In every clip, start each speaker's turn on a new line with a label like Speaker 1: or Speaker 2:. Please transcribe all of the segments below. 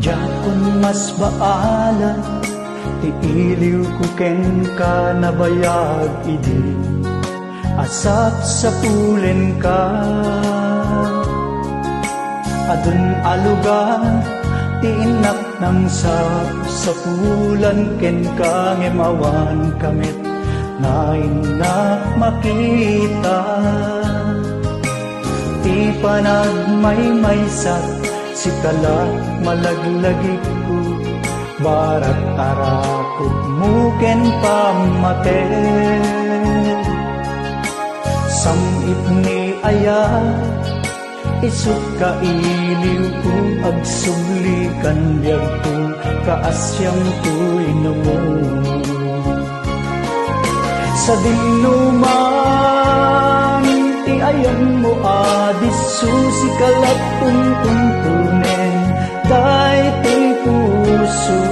Speaker 1: Jakon mas baala, ti iliw ko ken ka nabayag idi, asap sa pulen ka. Adun alugan, ti inak ng sa pulan ken ka ngemawan kamit, na inak makita. Ti panagmaymaysak, si kalat malaglagik ko, barat tarakot muken pamate. Samit ni aya, isut ka iliw ko, agsublikan biyag ko, kaasyang ko'y namo. Sa dinuman, ti ayam mo adisu, si kalat tuntunen, dahi ting puso.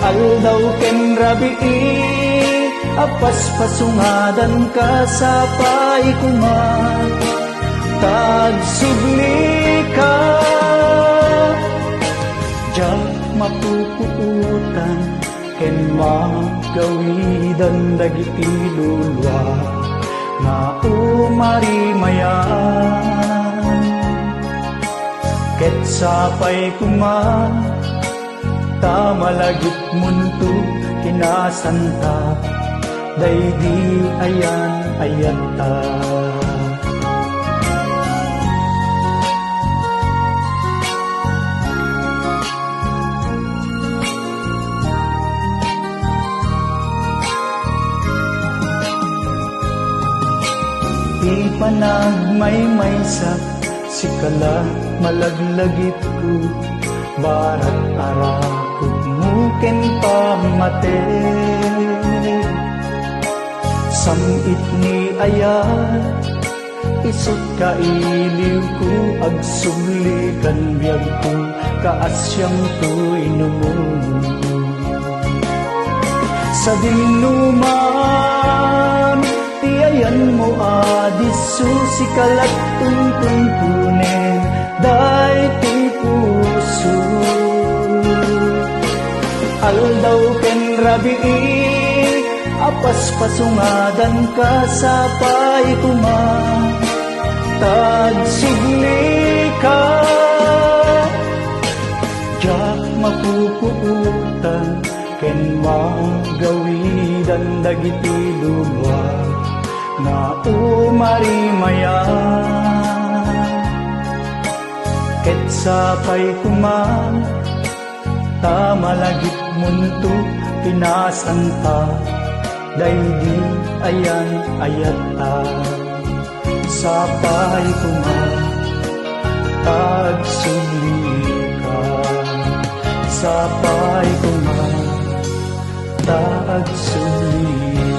Speaker 1: Aldaw ken rabii, apas pasungadan ka sa pay kuman, tagsubli ka. Diyak mapupuutan, ken magawidan dagiti lulwa, na umarimayan. Ket sapay kuman, tamalagit munto kinasanta, daydi ayan ayata. Di panagmaymaysak, si kalat malaglagit ko, barat arakot muken pamate. Samit ni aya, isut ka iliw ko, agsublikan biyag ko, kaasyang ko'y namo. Sa dinuman, tiyayan mo adisu, si kalat tuntunen, dahi ting puso. Aldaw ken rabii, apas pasungadan ka sa pay kuman, tagsubli ka. Diyak mapupuutan, ken magawidan dagiti lulwa, na umarimayan. Ket sapay kuman, tamalagit munto pinasanta, daydi ayan ayata. Sapay kuman, tagsubli ka. Sapay kuman, tagsubli